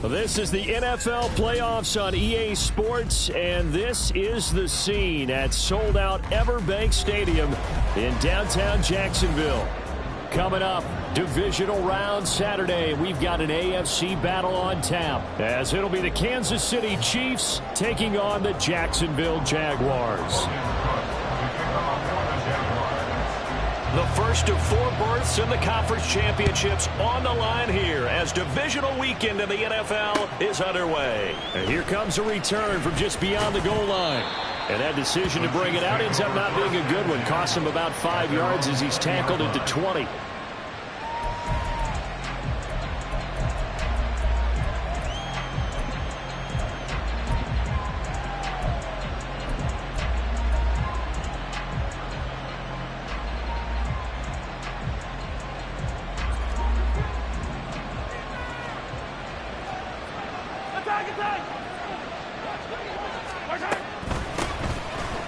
This is the NFL playoffs on EA Sports, and this is the scene at sold-out Everbank Stadium in downtown Jacksonville. Coming up, divisional round Saturday. We've got an AFC battle on tap, as it'll be the Kansas City Chiefs taking on the Jacksonville Jaguars. The first of 4 berths in the conference championships on the line here as divisional weekend in the NFL is underway. And here comes a return from just beyond the goal line. And that decision to bring it out ends up not being a good one. Cost him about 5 yards as he's tackled at the 20.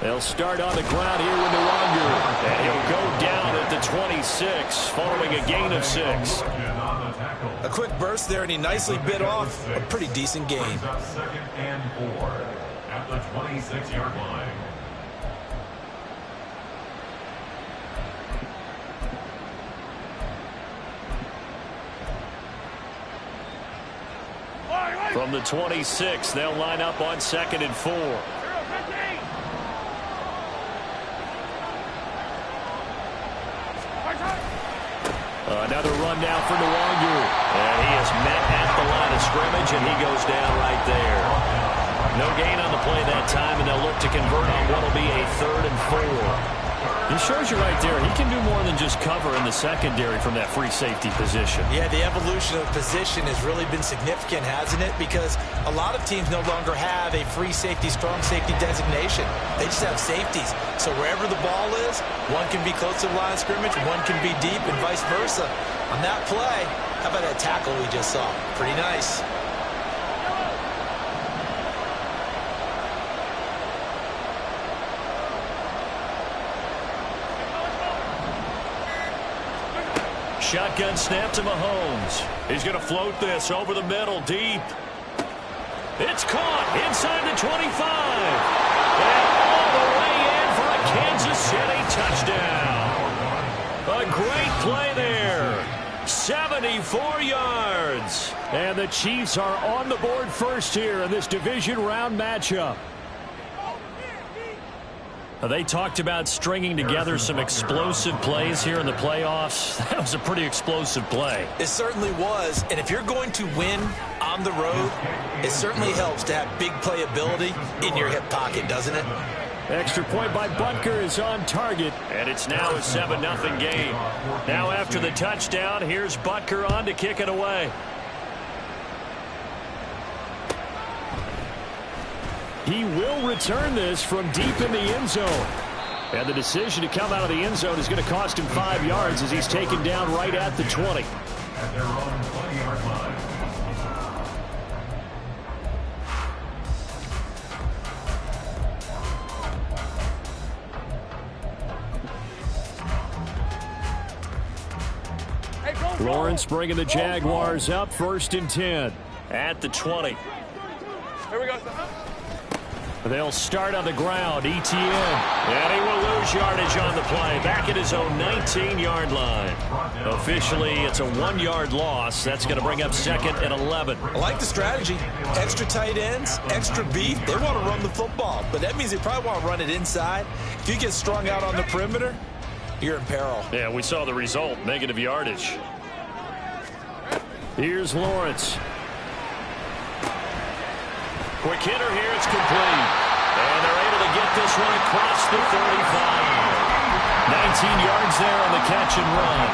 They'll start on the ground here with Nwangu. And he'll go down at the 26 following a gain of 6. A quick burst there, and he nicely bit off a pretty decent gain. Second and 4 at the 26-yard line. From the 26, they'll line up on 2nd and 4. Another run down for Nwangu. And he is met at the line of scrimmage, and he goes down right there. No gain on the play that time, and they'll look to convert on what will be a 3rd and 4. It shows you right there, he can do more than just cover in the secondary from that free safety position. Yeah, the evolution of position has really been significant, hasn't it? Because a lot of teams no longer have a free safety, strong safety designation. They just have safeties. So wherever the ball is, one can be close to the line of scrimmage, one can be deep, and vice versa. On that play, how about that tackle we just saw? Pretty nice. Shotgun snap to Mahomes. He's going to float this over the middle, deep. It's caught inside the 25. And all the way in for a Kansas City touchdown. A great play there. 74 yards. And the Chiefs are on the board first here in this division round matchup. They talked about stringing together some explosive plays here in the playoffs. That was a pretty explosive play. It certainly was. And if you're going to win on the road, it certainly helps to have big playability in your hip pocket, doesn't it? Extra point by Butker is on target. And it's now a 7-0 game. Now after the touchdown, here's Butker on to kick it away. He will return this from deep in the end zone. And the decision to come out of the end zone is going to cost him 5 yards as he's taken down right at the 20. At their own 20-yard line. Lawrence bringing the Jaguars up 1st and 10 at the 20. Here we go. They'll start on the ground. ETN. And he will lose yardage on the play. Back at his own 19-yard line. Officially, it's a 1-yard loss. That's going to bring up 2nd and 11. I like the strategy. Extra tight ends, extra beef. They want to run the football, but that means they probably want to run it inside. If you get strung out on the perimeter, you're in peril. Yeah, we saw the result. Negative yardage. Here's Lawrence. Quick hitter here, it's complete. And they're able to get this one across the 35. 19 yards there on the catch and run.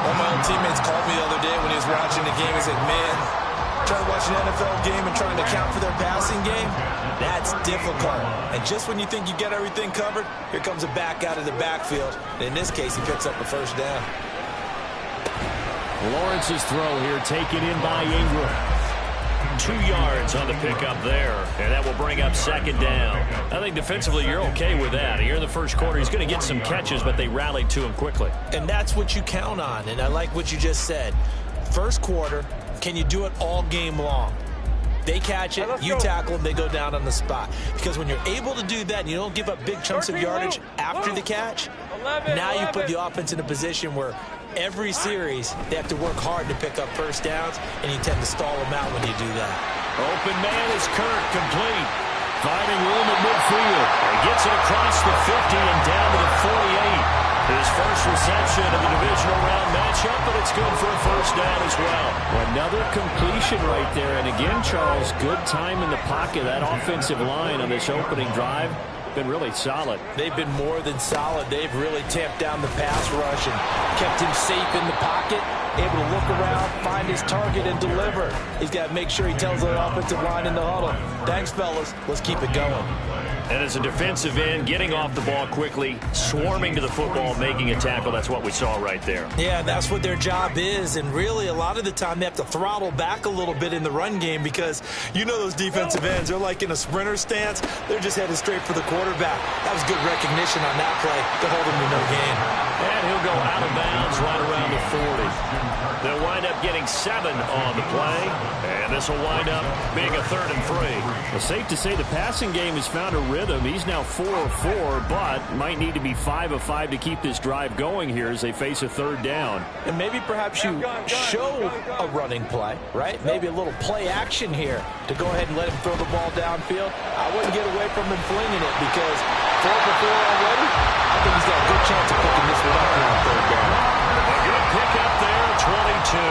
One of my own teammates called me the other day when he was watching the game. He said, man, trying to watch an NFL game and trying to account for their passing game, that's difficult. And just when you think you get everything covered, here comes a back out of the backfield. And in this case, he picks up the 1st down. Lawrence's throw here taken in by Ingram. 2 yards on the pickup there, and that will bring up 2nd down. I think defensively you're okay with that. Here in the first quarter, he's going to get some catches, but they rallied to him quickly. And that's what you count on, and I like what you just said. First quarter, can you do it all game long? They catch it, you tackle them, they go down on the spot. Because when you're able to do that and you don't give up big chunks of yardage after the catch, now you put the offense in a position where every series they have to work hard to pick up first downs, and you tend to stall them out when you do that. Open man is Kirk, complete. Finding room at midfield. He gets it across the 50 and down to the 48. His first reception of the divisional round matchup, but it's good for a first down as well. Another completion right there. And again, Charles, good time in the pocket. That offensive line on this opening drive been really solid. They've been more than solid. They've really tamped down the pass rush and kept him safe in the pocket, able to look around, find his target, and deliver. He's got to make sure he tells the offensive line in the huddle, thanks, fellas. Let's keep it going. And as a defensive end, getting off the ball quickly, swarming to the football, making a tackle, that's what we saw right there. Yeah, that's what their job is, and really a lot of the time they have to throttle back a little bit in the run game because you know those defensive ends, they're like in a sprinter stance. They're just headed straight for the quarterback. That was good recognition on that play to hold him to no gain. And he'll go out of bounds right around the 40. They'll wind up getting 7 on the play, and this will wind up being a 3rd and 3. Well, safe to say the passing game has found a rhythm. He's now 4 of 4, but might need to be 5 of 5 to keep this drive going here as they face a 3rd down. And maybe perhaps you show a running play, right? Maybe a little play action here to go ahead and let him throw the ball downfield. I wouldn't get away from him flinging it because 4 for 4 already, I think he's got a good chance of picking this one up here on 3rd down. A good pick up there, 22.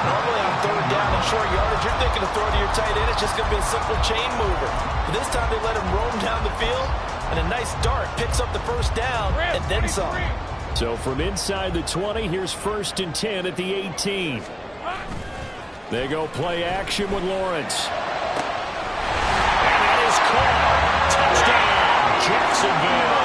Normally on 3rd down and short yardage, you're thinking of throwing to your tight end. It's just going to be a simple chain mover. But this time they let him roam down the field, and a nice dart picks up the first down and then some. So from inside the 20, here's 1st and 10 at the 18. They go play action with Lawrence. And that is caught. Touchdown, Jacksonville.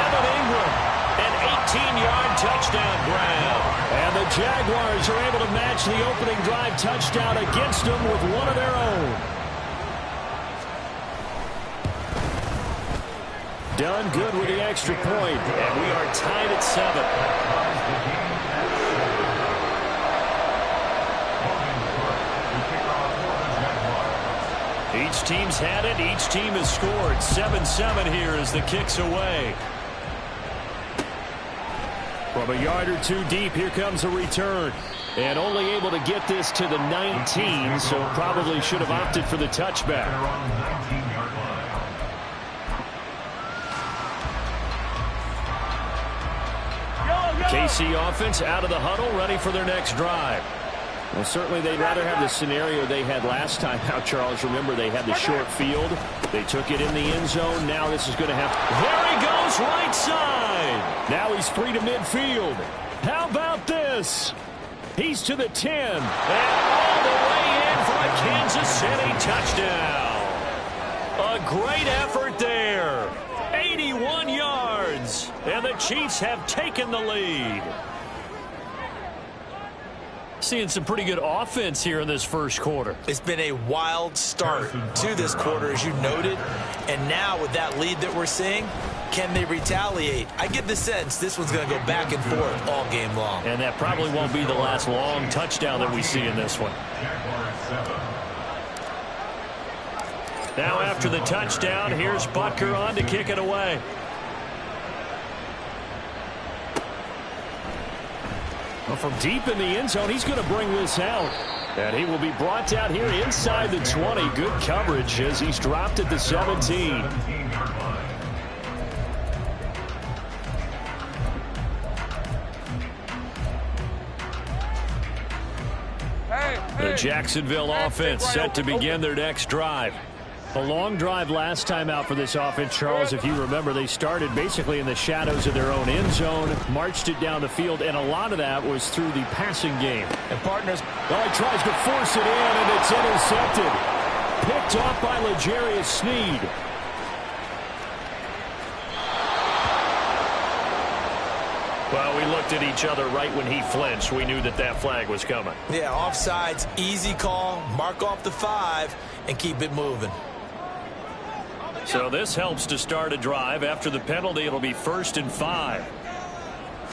Evan Ingram, an 18-yard touchdown grab. And the Jaguars are able to match the opening drive touchdown against them with one of their own. Done good with the extra point, and we are tied at 7. Each team's had it. Each team has scored. 7-7 here as the kick's away. From a yard or two deep, here comes a return. And only able to get this to the 19, so probably should have opted for the touchback. KC offense out of the huddle, ready for their next drive. Well, certainly they'd rather have the scenario they had last time out, Charles. Remember, they had the short field. They took it in the end zone. Now this is going to have... There he goes, right side. Now he's free to midfield. How about this? He's to the 10. And all the way in for a Kansas City touchdown. A great effort there. 81 yards. And the Chiefs have taken the lead. Seeing some pretty good offense here in this first quarter. It's been a wild start to this quarter, as you noted. And now with that lead that we're seeing, can they retaliate? I get the sense this one's going to go back and forth all game long. And that probably won't be the last long touchdown that we see in this one. Now after the touchdown, here's Butker on to kick it away. Well, from deep in the end zone, he's going to bring this out. And he will be brought out here inside the 20. Good coverage as he's dropped at the 17. The Jacksonville offense set to begin their next drive. A long drive last time out for this offense, Charles. If you remember, they started basically in the shadows of their own end zone, marched it down the field, and a lot of that was through the passing game. And partners, well, he tries to force it in, and it's intercepted. Picked off by L'Jarius Sneed. Well, we looked at each other right when he flinched. We knew that that flag was coming. Yeah, offsides, easy call, mark off the 5, and keep it moving. So this helps to start a drive. After the penalty, it'll be 1st and 5.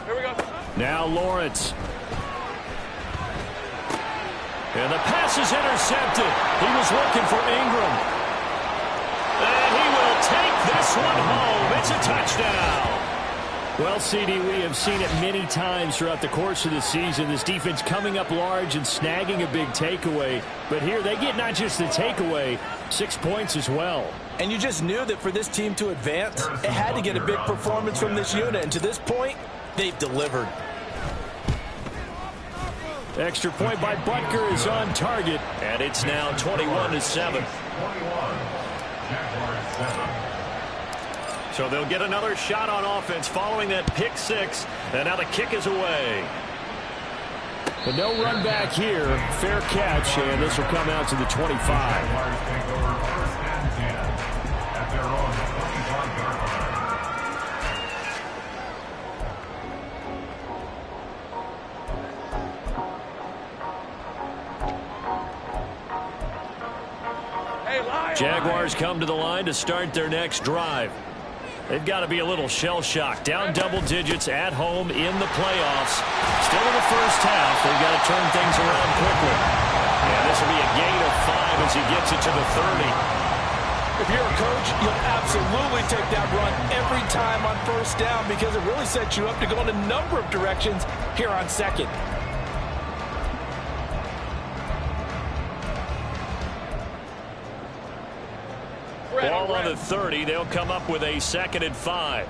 Here we go. Now Lawrence. And the pass is intercepted. He was looking for Ingram. And he will take this one home. It's a touchdown. Well, CD, we have seen it many times throughout the course of the season. This defense coming up large and snagging a big takeaway. But here they get not just the takeaway, 6 points as well. And you just knew that for this team to advance, it had to get a big performance from this unit. And to this point, they've delivered. Extra point by Butker is on target. And it's now 21-7. So they'll get another shot on offense following that pick six. And now the kick is away. But no run back here. Fair catch, and this will come out to the 25. Jaguars come to the line to start their next drive. They've got to be a little shell-shocked. Down double digits at home in the playoffs. Still in the first half. They've got to turn things around quickly. And this will be a gain of 5 as he gets it to the 30. If you're a coach, you'll absolutely take that run every time on first down because it really sets you up to go in a number of directions here on second. Ball on the 30. They'll come up with a 2nd and 5.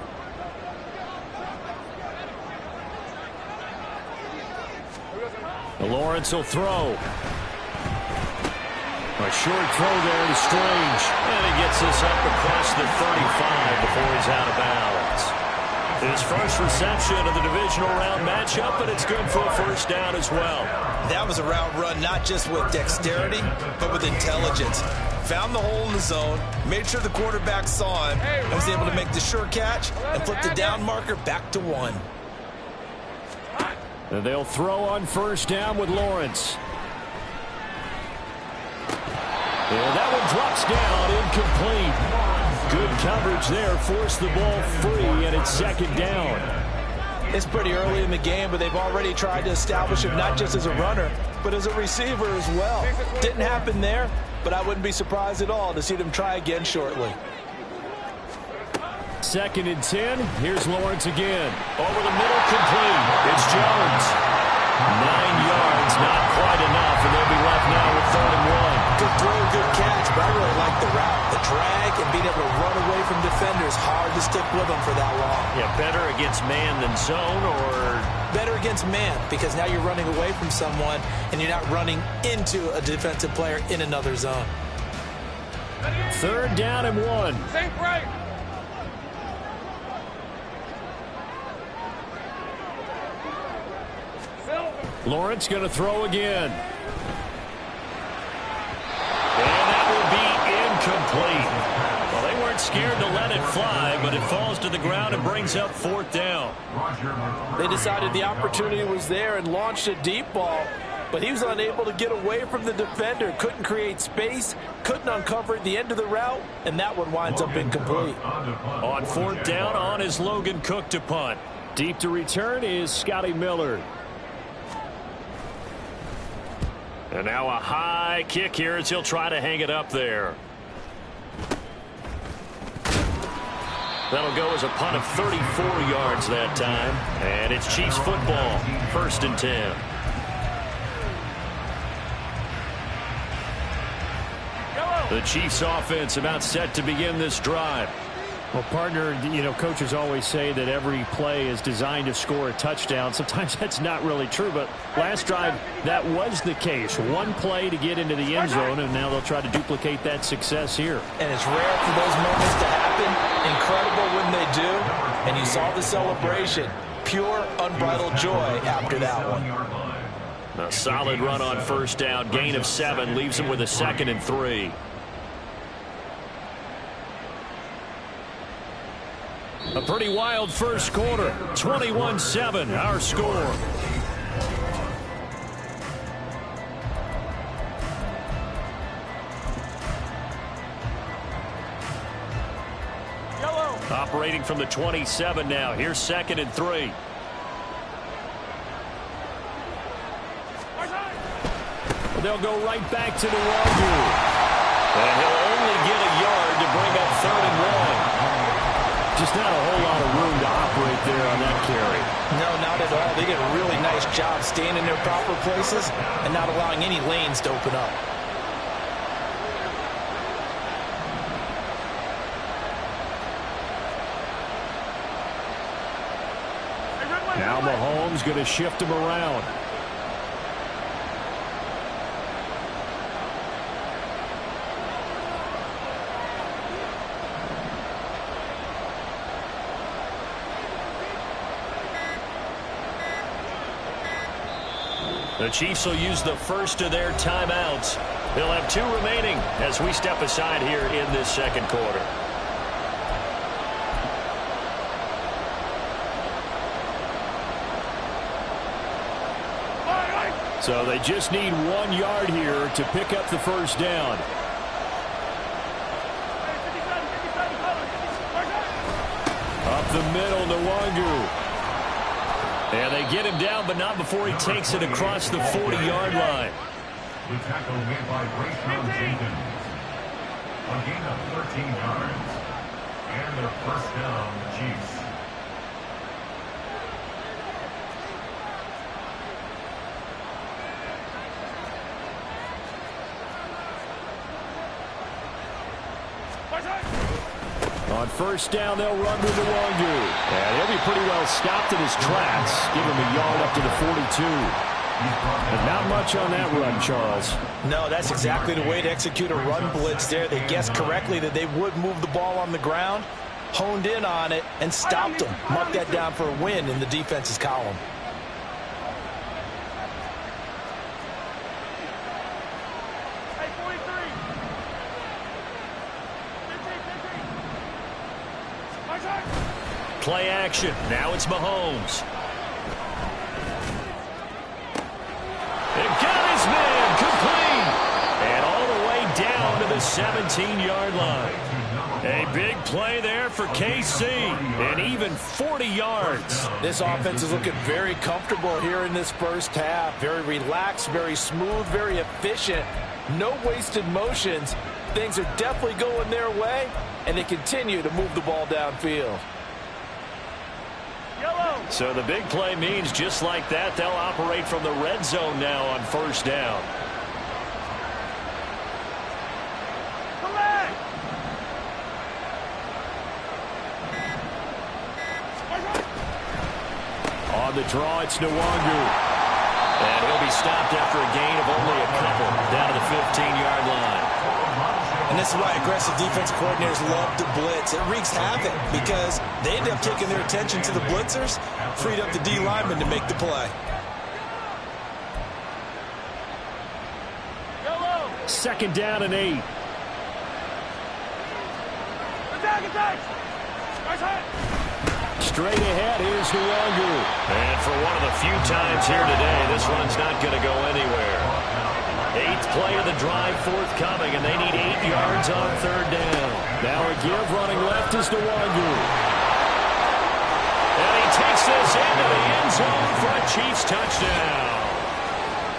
Lawrence will throw. A short throw there to Strange. And he gets this up across the 35 before he's out of bounds. His first reception of the divisional round matchup, but it's good for a first down as well. That was a route run not just with dexterity, but with intelligence. Found the hole in the zone, made sure the quarterback saw him, and was able to make the sure catch and flip the down marker back to 1. And they'll throw on first down with Lawrence. And that one drops down, incomplete. Good coverage there, forced the ball free, and it's 2nd down. It's pretty early in the game, but they've already tried to establish him not just as a runner, but as a receiver as well. Didn't happen there, but I wouldn't be surprised at all to see them try again shortly. 2nd and 10. Here's Lawrence again. Over the middle, complete. It's Jones. 9 yards, not quite enough, and they'll be left now with 3rd and 1. Good throw, good catch, but I really like the route. The drag and being able to run away from defenders, hard to stick with them for that long. Yeah, better against man than zone, or better against man, because now you're running away from someone and you're not running into a defensive player in another zone. 3rd down and 1. Think right. Lawrence going to throw again. And that will be incomplete. Well, they weren't scared to let it fly, but it falls to the ground and brings up 4th down. They decided the opportunity was there and launched a deep ball, but he was unable to get away from the defender, couldn't create space, couldn't uncover at the end of the route, and that one winds up incomplete. On 4th down, on is Logan Cook to punt. Deep to return is Scotty Miller. And now a high kick here as he'll try to hang it up there. That'll go as a punt of 34 yards that time. And it's Chiefs football, 1st and 10. The Chiefs offense about set to begin this drive. Well, partner, you know, coaches always say that every play is designed to score a touchdown. Sometimes that's not really true, but last drive, that was the case. One play to get into the end zone, and now they'll try to duplicate that success here. And it's rare for those moments to happen. Incredible when they do. And you saw the celebration. Pure, unbridled joy after that one. A solid run on 1st down. Gain of 7 leaves them with a 2nd and 3. A pretty wild first quarter. 21-7, our score. Operating from the 27 now. Here's 2nd and 3. Well, they'll go right back to the Wagyu. And he'll only get a yard to bring up 3rd and 1. Just not a whole lot of room to operate there on that carry. No, not at all. They did a really nice job staying in their proper places and not allowing any lanes to open up. Now Mahomes going to shift him around. The Chiefs will use the first of their timeouts. They'll have 2 remaining as we step aside here in this second quarter. So they just need 1 yard here to pick up the first down. Up the middle, Nwangu. And they get him down, but not before he takes it across the 40-yard line. The tackle made by Rayshawn Jenkins. A gain of 13 yards. And their first down, the Chiefs. On first down, they'll run with Nwangu. And he'll be pretty well stopped in his tracks. Give him a yard up to the 42. And not much on that run, Charles. No, that's exactly the way to execute a run blitz there. They guessed correctly that they would move the ball on the ground, honed in on it, and stopped them. Mark that down for a win in the defense's column. Play action. Now it's Mahomes. And got his man complete. And all the way down to the 17-yard line. A big play there for KC. And even 40 yards. This offense is looking very comfortable here in this first half. Very relaxed, very smooth, very efficient. No wasted motions. Things are definitely going their way, and they continue to move the ball downfield. So the big play means just like that, they'll operate from the red zone now on first down. On the draw, it's Nwangu. And he'll be stopped after a gain of only a couple down to the 15-yard line. And this is why aggressive defense coordinators love to blitz. It wreaks havoc because they end up taking their attention to the blitzers, freed up the D lineman to make the play. Second down and 8. Straight ahead, here's Nwangu. And for one of the few times here today, this one's not going to go anywhere. 8th play of the drive forthcoming, and they need 8 yards on third down. Now a give running left is Nwangu. And he takes this into the end zone for a Chiefs touchdown.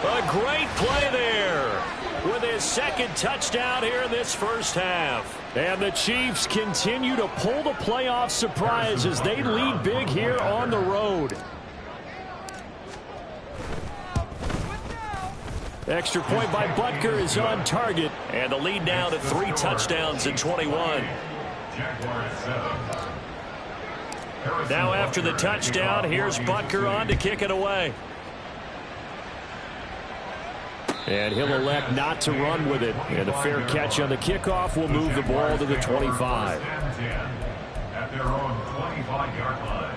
A great play there with his second touchdown here in this first half. And the Chiefs continue to pull the playoff surprise as they lead big here on the road. Extra point by Butker is on target. And the lead now to 3 touchdowns in 21. Now after the touchdown, here's Butker on to kick it away. And he'll elect not to run with it. And a fair catch on the kickoff will move the ball to the 25. At their own 25-yard line.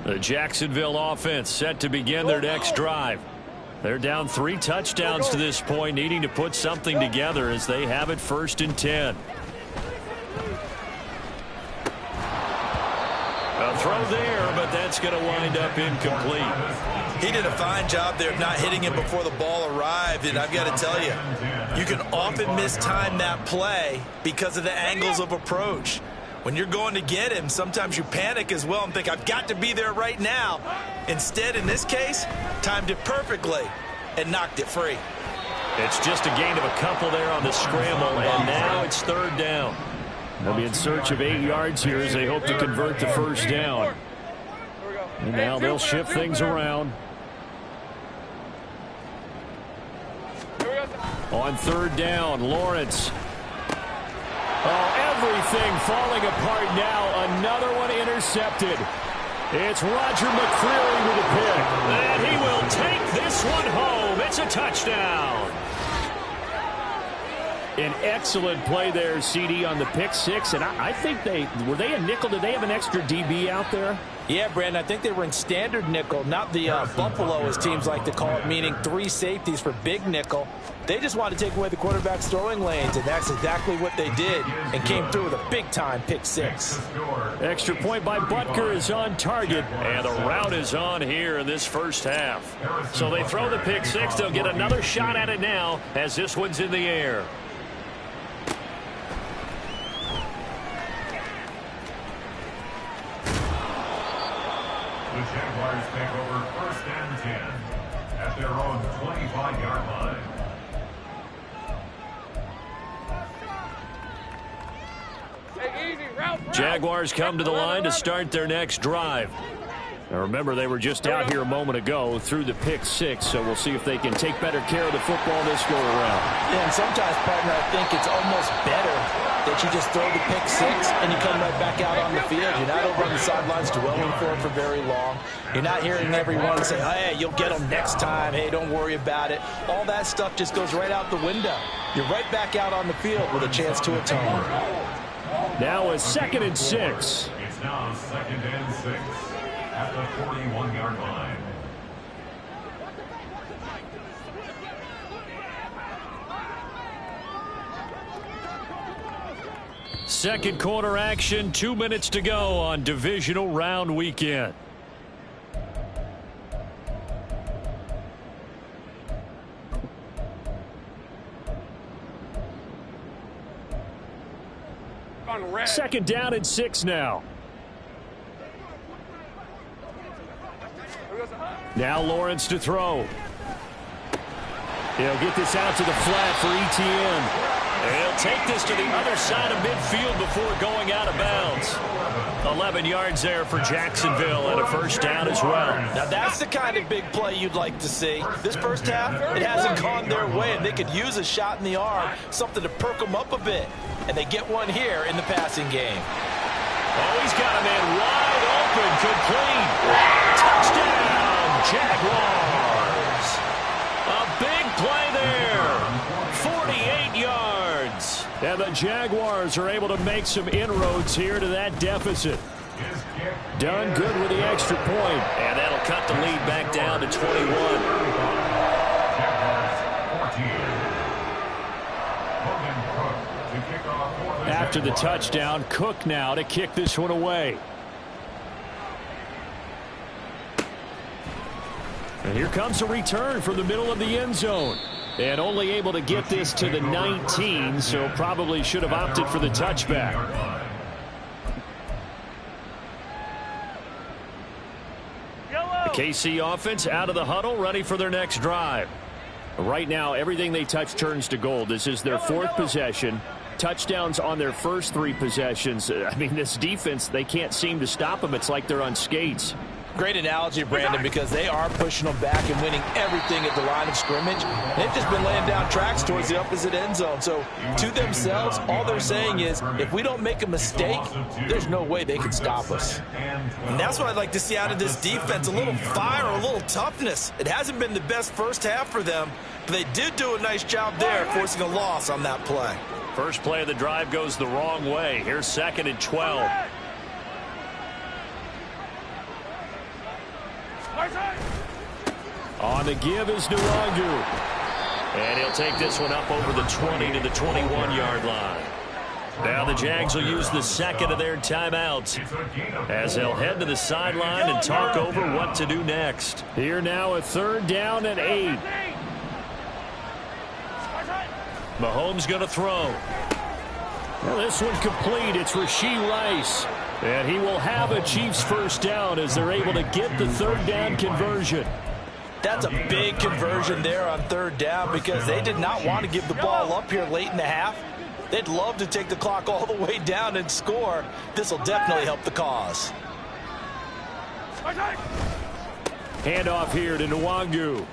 The Jacksonville offense set to begin their next drive. They're down 3 touchdowns to this point, needing to put something together as they have it 1st and 10. A throw there, but that's going to wind up incomplete. He did a fine job there of not hitting him before the ball arrived, and I've got to tell you, you can often mistime that play because of the angles of approach. When you're going to get him, sometimes you panic as well and think, I've got to be there right now. Instead, in this case, timed it perfectly and knocked it free. It's just a gain of a couple there on the scramble, and now it's third down. They'll be in search of 8 yards here as they hope to convert the first down. And now they'll shift things around. On third down, Lawrence. Oh, everything falling apart now. Another one intercepted. It's Roger McCreary with a pick. And he will take this one home. It's a touchdown. An excellent play there, CD, on the pick six. And I think were they a nickel? Did they have an extra DB out there? Yeah, Brandon, I think they were in standard nickel, not the Buffalo, as teams like to call it, meaning 3 safeties for big nickel. They just wanted to take away the quarterback's throwing lanes, and that's exactly what they did, and came through with a big-time pick six. Extra point by Butker is on target. And the route is on here in this first half. So they throw the pick six. They'll get another shot at it now as this one's in the air. The Jaguars take over 1st and 10 at their own 25-yard line. Jaguars come to the line to start their next drive. Now remember, they were just out here a moment ago through the pick six, so we'll see if they can take better care of the football this go around. Yeah, and sometimes, partner, I think it's almost better that you just throw the pick six and you come right back out on the field. You're not over on the sidelines dwelling for it for very long. You're not hearing everyone say, hey, you'll get them next time. Hey, don't worry about it. All that stuff just goes right out the window. You're right back out on the field with a chance to atone. Now a 2nd and 6. It's now 2nd and 6 at the 41-yard line. Second quarter action, 2 minutes to go on divisional round weekend. Second down and 6 now. Now Lawrence to throw. He'll get this out to the flat for ETN. He'll take this to the other side of midfield before going out of bounds. 11 yards there for Jacksonville and a first down as well. Now that's the kind of big play you'd like to see. This first half, it hasn't gone their way, and they could use a shot in the arm, something to perk them up a bit. And they get one here in the passing game. Oh, he's got a man wide open, complete. Touchdown, Jaguars. A big play there. 48 yards. And the Jaguars are able to make some inroads here to that deficit. Done good with the extra point. And that'll cut the lead back down to 21. After the touchdown, Cook now to kick this one away. And here comes a return from the middle of the end zone. And only able to get this to the 19, so probably should have opted for the touchback. The KC offense out of the huddle, ready for their next drive. Right now, everything they touch turns to gold. This is their 4th possession. Touchdowns on their first 3 possessions. I mean, this defense, they can't seem to stop them. It's like they're on skates. Great analogy, Brandon, because they are pushing them back and winning everything at the line of scrimmage. They've just been laying down tracks towards the opposite end zone. So, to themselves, all they're saying is, if we don't make a mistake, there's no way they can stop us. And that's what I'd like to see out of this defense, a little fire, a little toughness. It hasn't been the best first half for them, but they did do a nice job there, forcing a loss on that play. First play of the drive goes the wrong way. Here's 2nd and 12. On the give is Nwangu. And he'll take this one up over the 20 to the 21-yard line. Now the Jags will use the 2nd of their timeouts as they'll head to the sideline and talk over what to do next. Here now a 3rd down and 8. Mahomes going to throw. Well, this one complete. It's Rashee Rice. And he will have a Chiefs first down as they're able to get the third down conversion. That's a big conversion there on third down because they did not want to give the ball up here late in the half. They'd love to take the clock all the way down and score. This will definitely help the cause. Handoff here to Nwangu.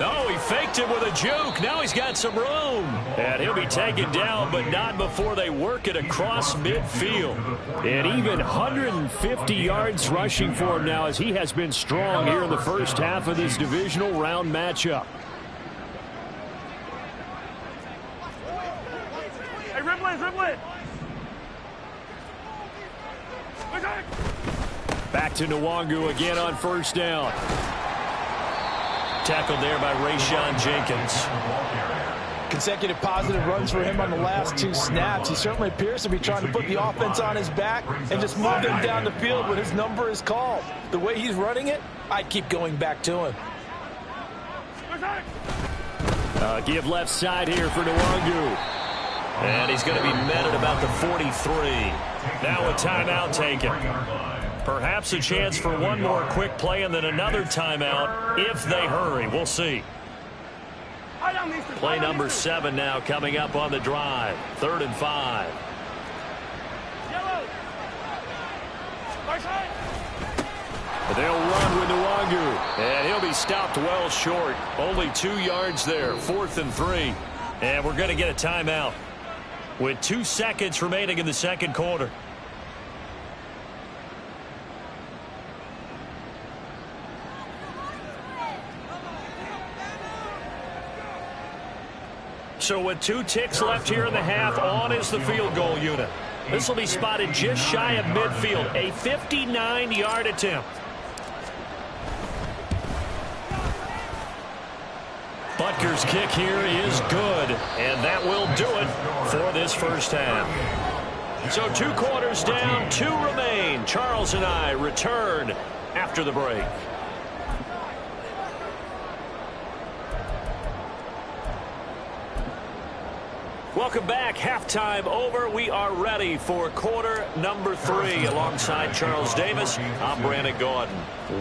Oh, he faked it with a juke. Now he's got some room. And he'll be taken down, but not before they work it across midfield. And even 150 yards rushing for him now as he has been strong here in the first half of this divisional round matchup. Hey, dribble it. Back to Nwangu again on first down. Tackled there by Rayshon Jenkins. Consecutive positive runs for him on the last 2 snaps. He certainly appears to be trying to put the offense on his back and just move them down the field when his number is called. The way he's running it, I'd keep going back to him. Give left side here for Nwangu. And he's going to be met at about the 43. Now a timeout taken. Perhaps a chance for one more quick play and then another timeout if they hurry. We'll see. Play number 7 now coming up on the drive. 3rd and 5. They'll run with Nwangu. And he'll be stopped well short. Only 2 yards there. 4th and 3. And we're going to get a timeout with 2 seconds remaining in the second quarter. So with 2 ticks left here in the half, on is the field goal unit. This will be spotted just shy of midfield. A 59-yard attempt. Butker's kick here is good, and that will do it for this first half. So 2 quarters down, 2 remain. Charles and I return after the break. Welcome back. Halftime over. We are ready for quarter number 3. Alongside Charles Davis, I'm Brandon Gordon.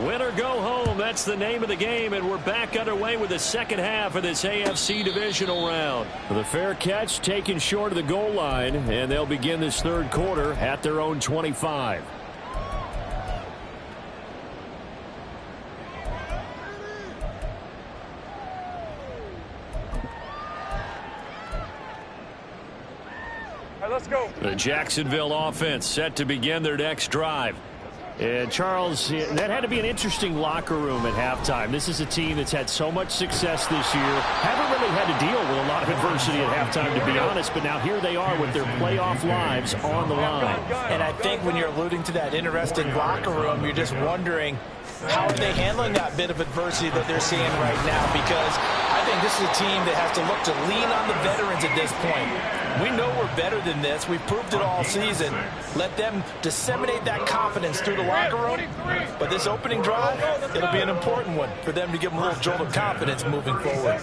Win or go home, that's the name of the game, and we're back underway with the second half of this AFC divisional round. The fair catch taken short of the goal line, and they'll begin this third quarter at their own 25. Let's go. The Jacksonville offense set to begin their next drive. And Charles, that had to be an interesting locker room at halftime. This is a team that's had so much success this year. Haven't really had to deal with a lot of adversity at halftime, to be honest. But now here they are with their playoff lives on the line. And I think when you're alluding to that interesting locker room, you're just wondering, how are they handling that bit of adversity that they're seeing right now? Because I think this is a team that has to look to lean on the veterans at this point. We know we're better than this. We've proved it all season. Let them disseminate that confidence through the locker room. But this opening drive, it'll be an important one for them to give them a little jolt of confidence moving forward.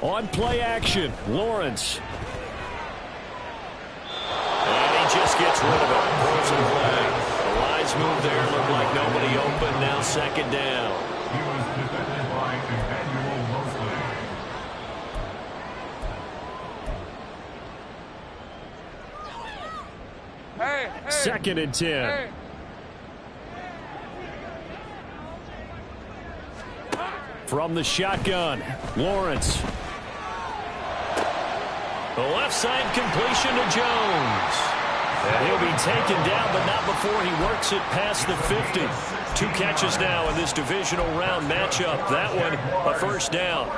On play action, Lawrence. And he just gets rid of it. Throws it away. The wise move there. Looked like nobody open. Now second down. He was defended by Emmanuel Mosley. Hey. 2nd and 10. Hey. From the shotgun, Lawrence. The left side completion to Jones. And he'll be taken down, but not before he works it past the 50. 2 catches now in this divisional round matchup. That one, a first down.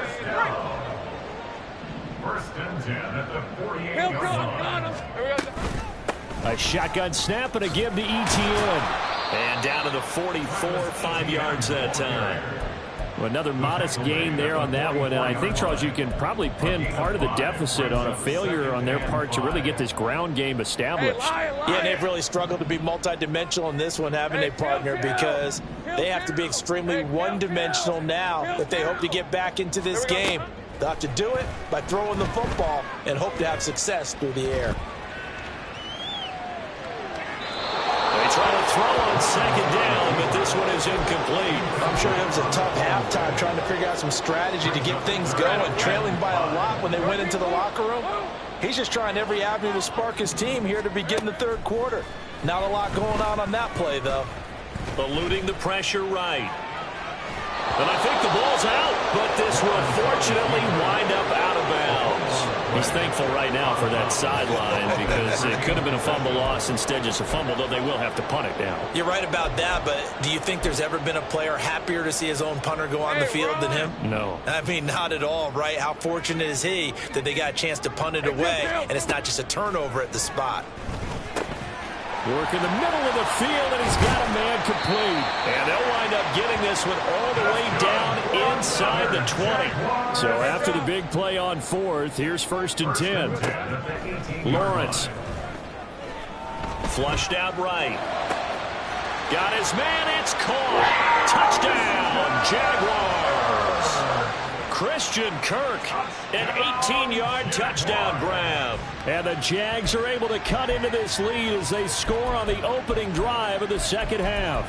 1st and 10 at the 48-yard line. A shotgun snap and a give to Etienne. And down to the 44, 5 yards that time. Well, another modest gain there on that one. And I think, Charles, you can probably pin part of the deficit on a failure on their part to really get this ground game established. Yeah, and they've really struggled to be multidimensional in this one, haven't they, partner? Because they have to be extremely one-dimensional now if they hope to get back into this game. They'll have to do it by throwing the football and hope to have success through the air. They try to throw on second down, but this one is incomplete. I'm sure it was a tough halftime trying to figure out some strategy to get things going, trailing by a lot when they went into the locker room. He's just trying every avenue to spark his team here to begin the third quarter. Not a lot going on that play, though. Eluding the pressure right. And I think the ball's out, but this will fortunately wind up out of bounds. He's thankful right now for that sideline because it could have been a fumble loss, instead just a fumble, though they will have to punt it down. You're right about that, but do you think there's ever been a player happier to see his own punter go on the field than him? No. I mean, not at all, right? How fortunate is he that they got a chance to punt it away, and it's not just a turnover at the spot. Work in the middle of the field, and he's got a man complete. And they'll wind up getting this one all the way down inside the 20. So after the big play on fourth, here's 1st and 10. Lawrence. Flushed out right. Got his man, it's caught. Touchdown, Jaguars. Christian Kirk, an 18-yard touchdown grab. And the Jags are able to cut into this lead as they score on the opening drive of the second half.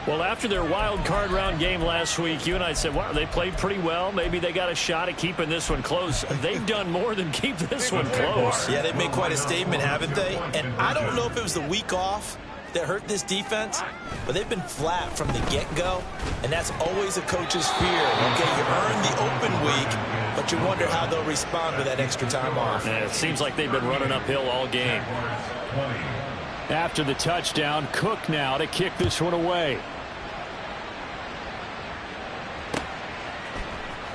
Well, after their wild card round game last week, you and I said, wow, they played pretty well. Maybe they got a shot at keeping this one close. They've done more than keep this one close. Yeah, they've made quite a statement, haven't they? And I don't know if it was the week off that hurt this defense, but they've been flat from the get-go, and that's always a coach's fear. Okay, you earn the open week, but you wonder how they'll respond with that extra time off. Yeah, it seems like they've been running uphill all game. After the touchdown, Cook now to kick this one away.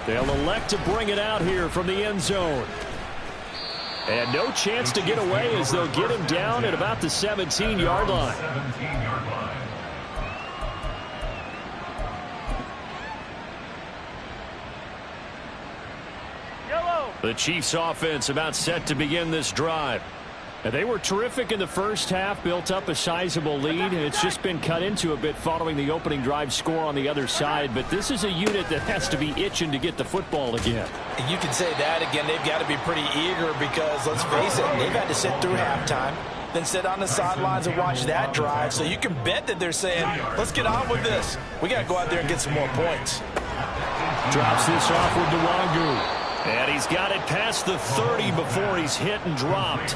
They'll elect to bring it out here from the end zone. And no chance to get away as they'll get him down at about the 17-yard line. The Chiefs offense about set to begin this drive. And they were terrific in the first half, built up a sizable lead, and it's just been cut into a bit following the opening drive score on the other side. But this is a unit that has to be itching to get the football again. And you can say that again. They've got to be pretty eager because, let's face it, they've had to sit through halftime, then sit on the sidelines and watch that drive. So you can bet that they're saying, let's get on with this. We got to go out there and get some more points. Drops this off with Nwangu. And he's got it past the 30 before he's hit and dropped.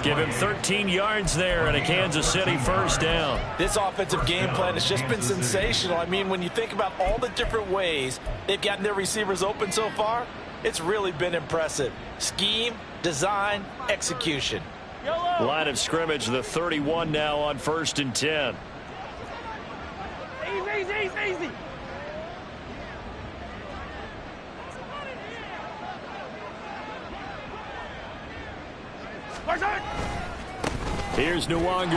Give him 13 yards there and a Kansas City first down. This offensive game plan has just been sensational. I mean, when you think about all the different ways they've gotten their receivers open so far, it's really been impressive. Scheme, design, execution. Line of scrimmage, the 31 now on 1st and 10. Easy. Here's Nwangu.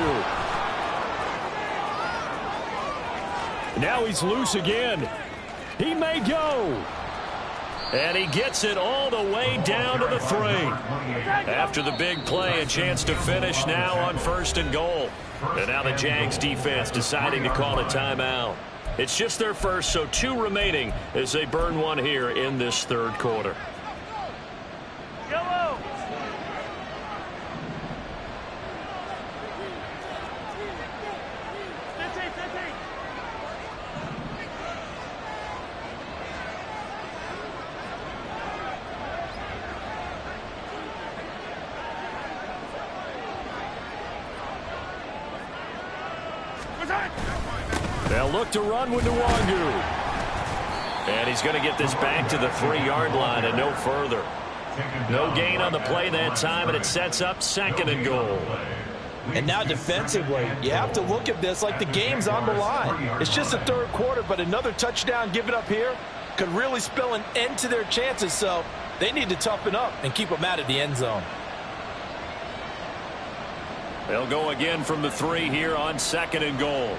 Now he's loose again. He may go. And he gets it all the way down to the 3. After the big play, a chance to finish now on 1st and goal. And now the Jags defense deciding to call a timeout. It's just their first, so 2 remaining as they burn one here in this third quarter. They'll look to run with Nwangu. And he's going to get this back to the 3-yard line and no further. No gain on the play that time, and it sets up 2nd and goal. And now defensively, you have to look at this like the game's on the line. It's just the third quarter, but another touchdown given up here could really spell an end to their chances, so they need to toughen up and keep them out of the end zone. They'll go again from the 3 here on 2nd and goal.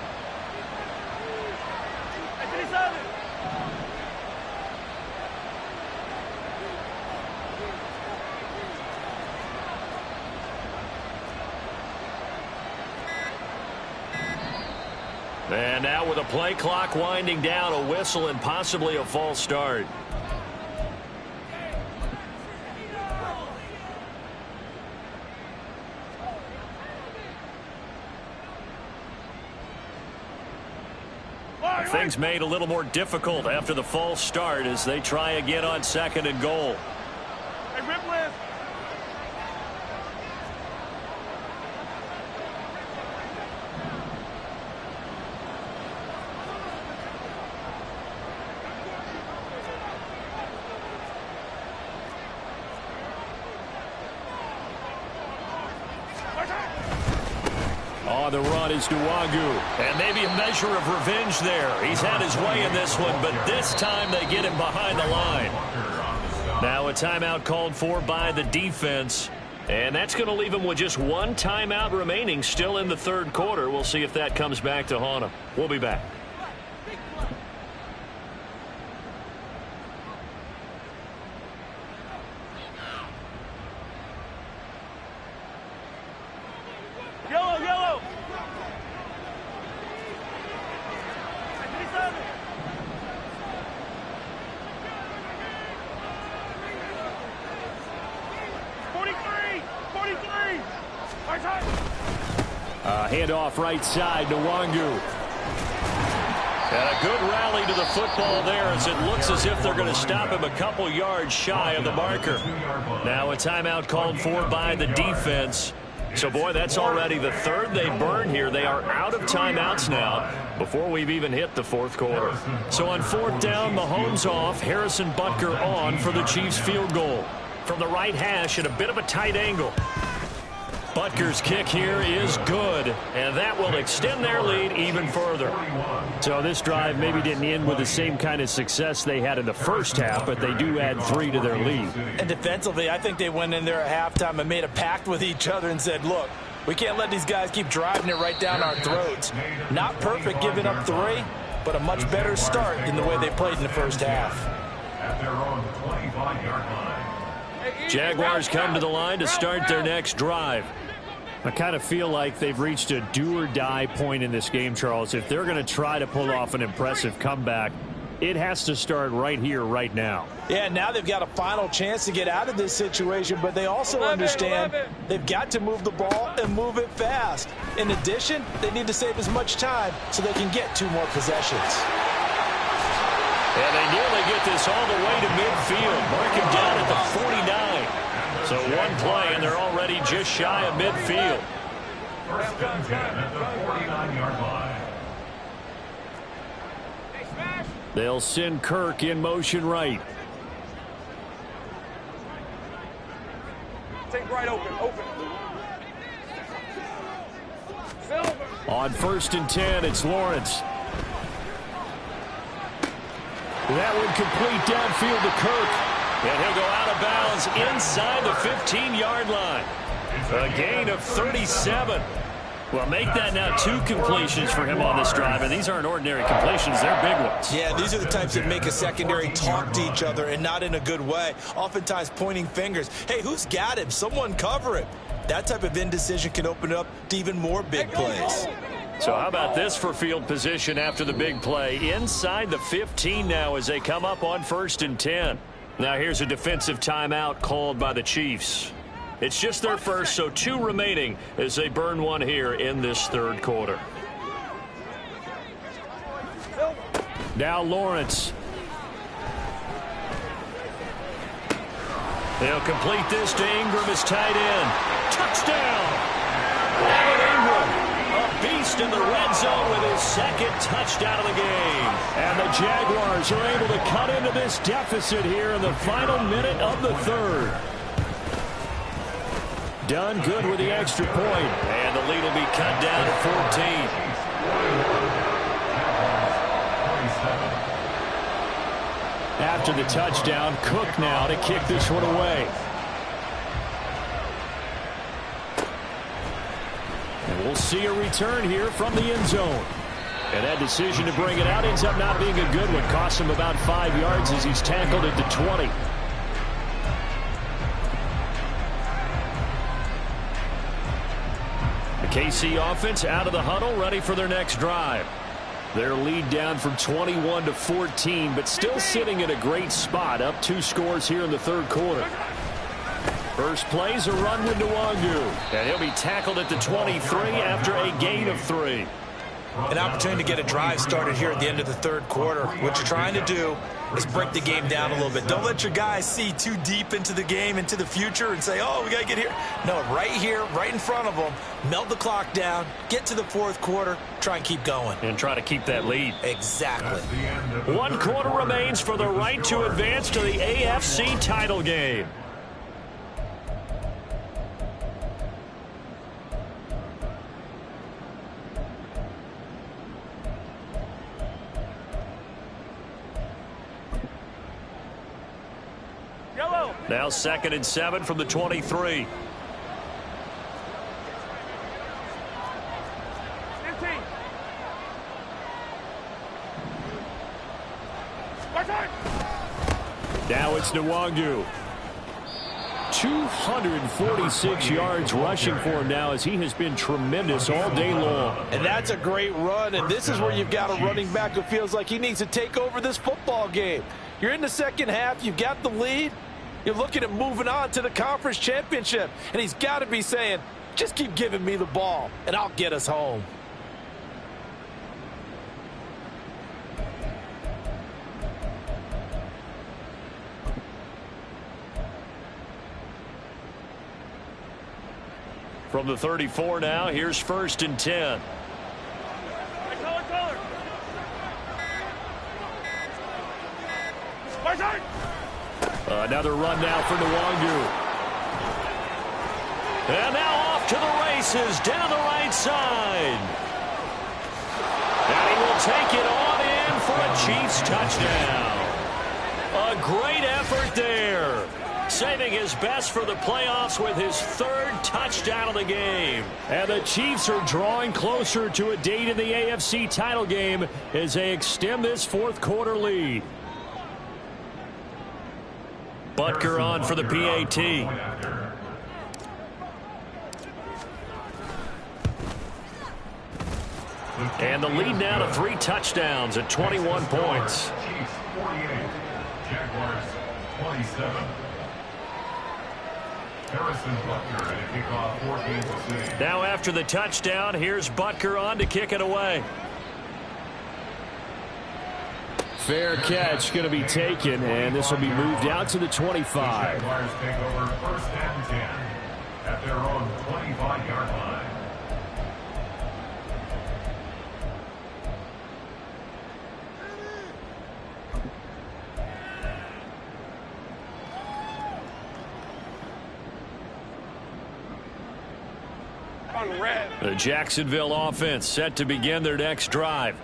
And now with a play clock winding down, a whistle and possibly a false start. Things made a little more difficult after the false start as they try again on 2nd and goal. Hey, Ripley. On the run is Nwangu. And maybe a measure of revenge there. He's had his way in this one, but this time they get him behind the line. Now a timeout called for by the defense. And that's going to leave him with just one timeout remaining still in the 3rd quarter. We'll see if that comes back to haunt him. We'll be back. Yellow, yellow. Handoff right side to Nwangu. And a good rally to the football there as it looks as if they're going to stop him a couple yards shy of the marker. Now a timeout called for by the defense. So, boy, that's already the 3rd they burn here. They are out of timeouts now before we've even hit the 4th quarter. So on 4th down, Mahomes off, Harrison Butker on for the Chiefs field goal. From the right hash at a bit of a tight angle. Butker's kick here is good, and that will extend their lead even further. So this drive maybe didn't end with the same kind of success they had in the first half, but they do add 3 to their lead. And defensively, I think they went in there at halftime and made a pact with each other and said, look, we can't let these guys keep driving it right down our throats. Not perfect giving up 3, but a much better start than the way they played in the first half. At their own 25-yard line. Jaguars come to the line to start their next drive. I kind of feel like they've reached a do-or-die point in this game, Charles. If they're going to try to pull off an impressive comeback, it has to start right here, right now. Yeah, now they've got a final chance to get out of this situation, but they also understand they've got to move the ball and move it fast. In addition, they need to save as much time so they can get 2 more possessions. And they nearly get this all the way to midfield. Mark him down at the 49. So one play, and they're already just shy of midfield. First and 10 at the 49-yard line. They'll send Kirk in motion right. Take right, open. On 1st and 10, it's Lawrence. That one complete downfield to Kirk. And he'll go out of bounds inside the 15-yard line. A gain of 37. Well, make that now 2 completions for him on this drive. And these aren't ordinary completions. They're big ones. Yeah, these are the types that make a secondary talk to each other and not in a good way. Oftentimes pointing fingers. Hey, who's got him? Someone cover him. That type of indecision can open up to even more big plays. So how about this for field position after the big play? Inside the 15 now as they come up on 1st and 10. Now here's a defensive timeout called by the Chiefs. It's just their first, so 2 remaining as they burn one here in this 3rd quarter. Now Lawrence. They'll complete this to Ingram as tight end. Touchdown! Evan Ingram, a beast in the red zone with his 2nd touchdown of the game. And the Jaguars are able to cut into this deficit here in the final minute of the 3rd. Done good with the extra point. And the lead will be cut down to 14. After the touchdown, Cook now to kick this one away. And we'll see a return here from the end zone. And that decision to bring it out ends up not being a good one. Costs him about 5 yards as he's tackled at the 20. The KC offense out of the huddle, ready for their next drive. Their lead down from 21 to 14, but still sitting in a great spot, up 2 scores here in the 3rd quarter. First play's a run with Nwangu, and he'll be tackled at the 23 after a gain of 3. an opportunity to get a drive started here at the end of the third quarter. What you're trying to do is break the game down a little bit. Don't let your guys see too deep into the game, into the future, and say, oh, we got to get here. No, right here, right in front of them, melt the clock down, get to the fourth quarter, try and keep going. And try to keep that lead. Exactly. 1 quarter remains for the right to advance to the AFC title game. Now 2nd and 7 from the 23. Now it's Nwangu. 246 yards rushing for him now, as he has been tremendous all day long. And that's a great run, and this is where you've got a running back who feels like he needs to take over this football game. You're in the second half, you've got the lead. You're looking at moving on to the conference championship, and he's got to be saying, just keep giving me the ball, and I'll get us home. From the 34 now, here's 1st and 10. Another run now for Nwangu. And now off to the races, down the right side. And he will take it on in for a Chiefs touchdown. A great effort there. Saving his best for the playoffs with his 3rd touchdown of the game. And the Chiefs are drawing closer to a date in the AFC title game as they extend this 4th quarter lead. Butker on for the PAT. And the lead now to 3 touchdowns at 21 points. Chiefs 48, Jaguars 27. Harrison Butker at a kickoff for Kansas City. Now after the touchdown, here's Butker on to kick it away. Fair catch going to be taken, and this will be moved out to the 25. Jaguars take over 1st and 10 at their own 25-yard line. The Jacksonville offense set to begin their next drive.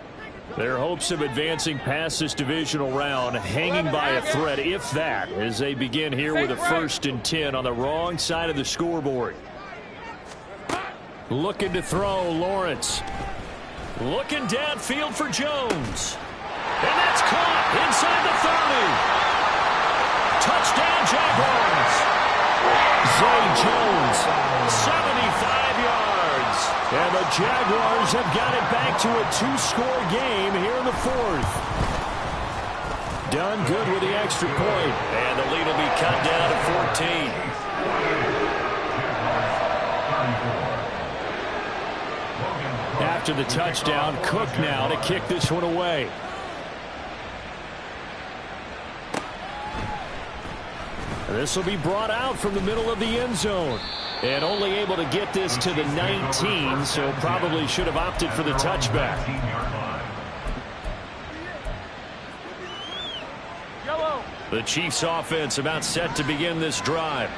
Their hopes of advancing past this divisional round hanging by a thread, if that, as they begin here with a 1st and 10 on the wrong side of the scoreboard. Looking to throw, Lawrence. Looking downfield for Jones. And that's caught inside the 30. Touchdown, Jaguars. Zay Jones, 75 yards. and the Jaguars have got it back to a 2-score game here in the 4th. Done good with the extra point. And the lead will be cut down to 14. After the touchdown, Cook now to kick this one away. This will be brought out from the middle of the end zone. And only able to get this to the 19, so probably should have opted for the touchback. The Chiefs offense about set to begin this drive.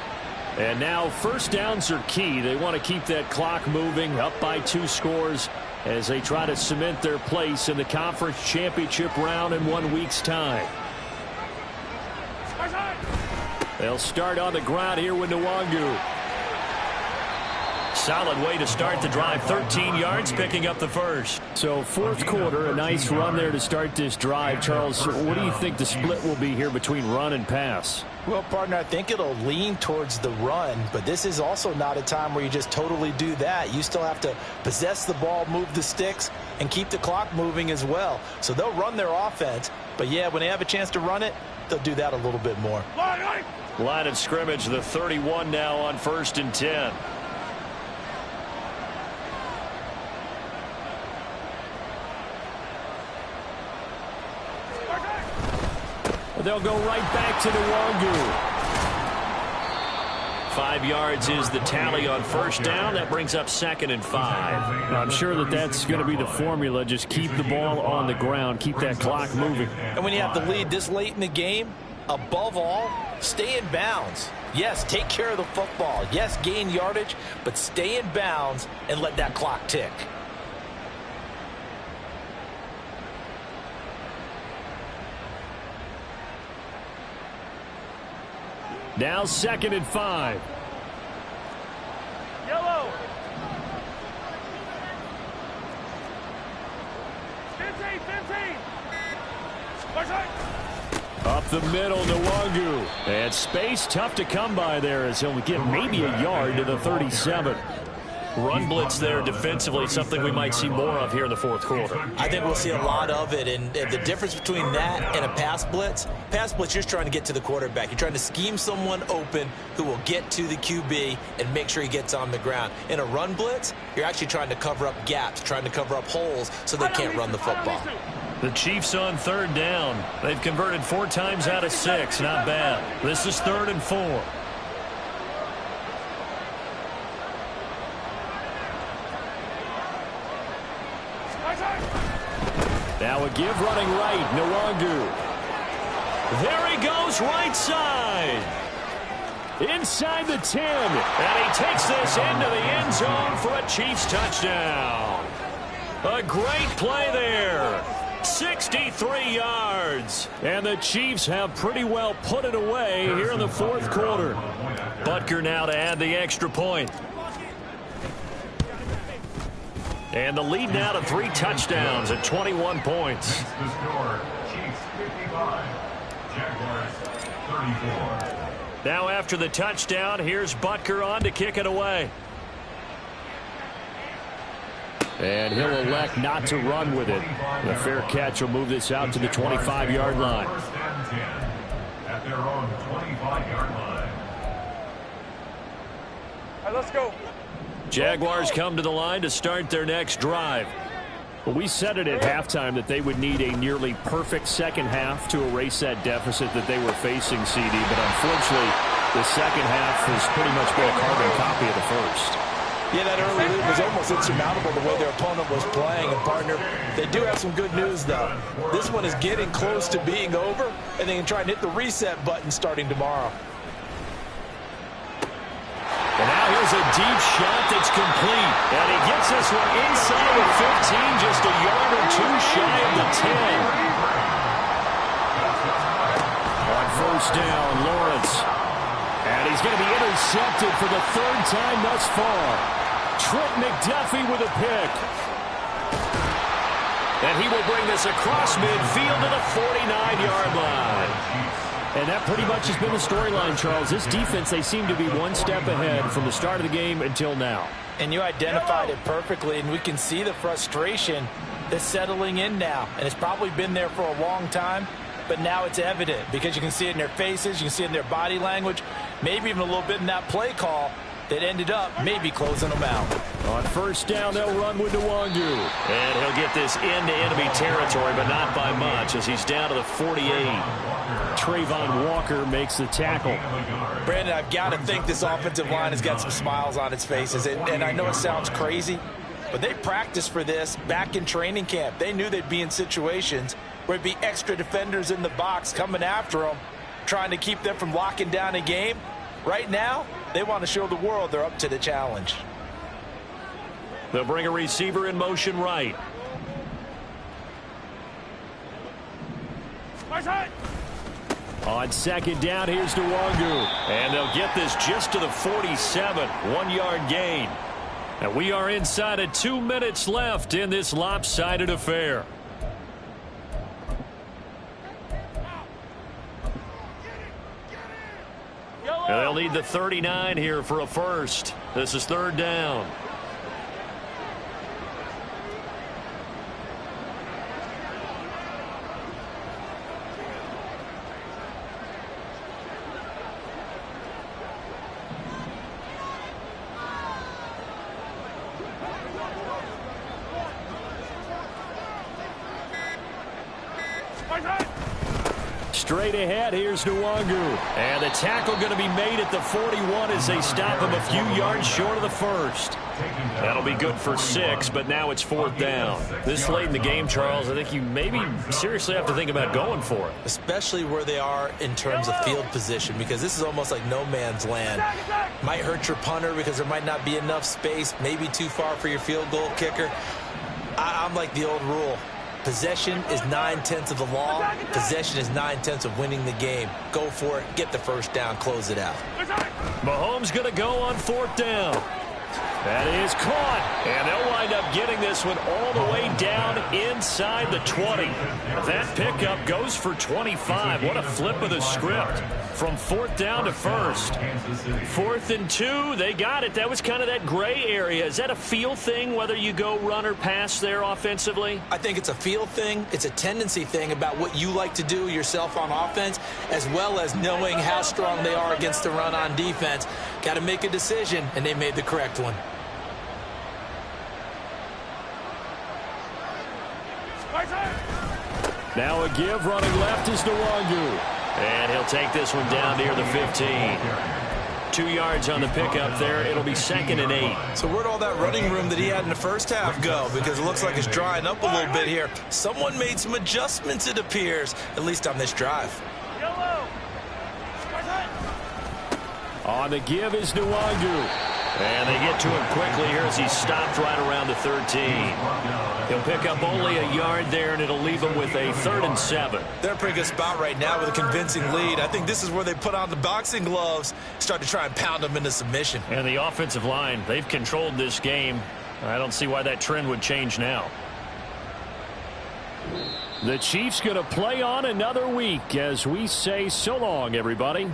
And now first downs are key. They want to keep that clock moving, up by 2 scores as they try to cement their place in the conference championship round in 1 week's time. They'll start on the ground here with Nwangu. Solid way to start the drive. 13 yards, picking up the first. So 4th quarter, a nice run there to start this drive. Charles, what do you think the split will be here between run and pass? Well, partner, I think it'll lean towards the run, but this is also not a time where you just totally do that. You still have to possess the ball, move the sticks, and keep the clock moving as well. So they'll run their offense, but yeah, when they have a chance to run it, they'll do that a little bit more. Line of scrimmage, the 31 now on 1st and 10. they'll go right back to Nwangu. 5 yards is the tally on first down. That brings up 2nd and 5. I'm sure that that's going to be the formula. Just keep the ball on the ground. Keep that clock moving. And when you have the lead this late in the game, above all, stay in bounds. Yes, take care of the football. Yes, gain yardage, but stay in bounds and let that clock tick. Now 2nd and 5. Yellow. 15. Up the middle, Nwangu. And space tough to come by there as he'll get maybe a yard to the 37. Run blitz there defensively, something we might see more of here in the fourth quarter. I think we'll see a lot of it, and the difference between that and a pass blitz, you're just trying to get to the quarterback. You're trying to scheme someone open who will get to the QB and make sure he gets on the ground. In a run blitz, you're actually trying to cover up gaps, trying to cover up holes so they can't run the football. The Chiefs on 3rd down. They've converted 4 times out of 6. Not bad. This is 3rd and 4. Now a give running right, Nwangu. There he goes, right side. Inside the 10. And he takes this into the end zone for a Chiefs touchdown. A great play there. 63 yards. And the Chiefs have pretty well put it away here in the fourth quarter. Butker now to add the extra point. And the lead now to 3 touchdowns at 21 points. The score, Chiefs 55, Jaguars 34. Now after the touchdown, here's Butker on to kick it away. And he'll elect not to run with it. The fair catch will move this out to the 25-yard line. First and 10 at their own 25-yard line. All right, let's go. Jaguars come to the line to start their next drive. Well, we said it at halftime that they would need a nearly perfect second half to erase that deficit that they were facing, CD. But unfortunately, the second half has pretty much been a carbon copy of the first. Yeah, that early lead was almost insurmountable the way their opponent was playing. And, partner, they do have some good news, though. This one is getting close to being over, and they can try and hit the reset button starting tomorrow. And now here's a deep shot that's complete. And he gets this one inside the 15, just a yard or 2 shy of the 10. On first down, Lawrence. And he's going to be intercepted for the 3rd time thus far. Trent McDuffie with a pick. And he will bring this across midfield to the 49-yard line. And that pretty much has been the storyline, Charles. This defense, they seem to be one step ahead from the start of the game until now. And you identified it perfectly, and we can see the frustration that's settling in now. And it's probably been there for a long time, but now it's evident because you can see it in their faces, you can see it in their body language, maybe even a little bit in that play call that ended up maybe closing them out. On first down, they'll run with Nwangu. And he'll get this into enemy territory, but not by much as he's down to the 48. Trayvon Walker makes the tackle. Brandon, I've got to think this offensive line has got some smiles on its faces. And I know it sounds crazy, but they practiced for this back in training camp. They knew they'd be in situations where it'd be extra defenders in the box coming after them, trying to keep them from locking down a game. Right now, they want to show the world they're up to the challenge. They'll bring a receiver in motion right. On second down, here's Nwangu. And they'll get this just to the 47, 1-yard gain. And we are inside of 2 minutes left in this lopsided affair. And they'll need the 39 here for a first. This is 3rd down. straight ahead. Here's Nwangu. And the tackle going to be made at the 41 as they stop him a few yards short of the first. That'll be good for 6, but now it's 4th down. This late in the game, Charles, I think you maybe seriously have to think about going for it. Especially where they are in terms of field position, because this is almost like no man's land. Might hurt your punter because there might not be enough space, maybe too far for your field goal kicker. I'm like the old rule. Possession is 9/10 of the law. Possession is 9/10 of winning the game. Go for it. Get the first down. Close it out. Mahomes going to go on 4th down. That is caught, and they'll wind up getting this one all the way down inside the 20. That pickup goes for 25. What a flip of the script from 4th down to 1st. 4th and 2, they got it. That was kind of that gray area. Is that a feel thing, whether you go run or pass there offensively? I think it's a feel thing. It's a tendency thing about what you like to do yourself on offense, as well as knowing how strong they are against the run on defense. Got to make a decision, and they made the correct one. Now a give, running left is Nwangu. And he'll take this one down near the 15. 2 yards on the pickup there. It'll be 2nd and 8. So where'd all that running room that he had in the first half go? Because it looks like it's drying up a little bit here. Someone made some adjustments, it appears, at least on this drive. On the give is Nwangu. And they get to him quickly here as he stopped right around the 13. He'll pick up only a yard there, and it'll leave him with a 3rd and 7. They're in a pretty good spot right now with a convincing lead. I think this is where they put on the boxing gloves, start to try and pound them into submission. And the offensive line, they've controlled this game. I don't see why that trend would change now. The Chiefs going to play on another week as we say so long, everybody.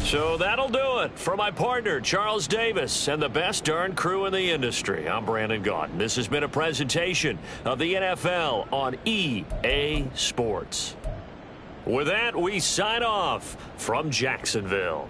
So that'll do it for my partner, Charles Davis, and the best darn crew in the industry. I'm Brandon Gaudin. This has been a presentation of the NFL on EA Sports. With that, we sign off from Jacksonville.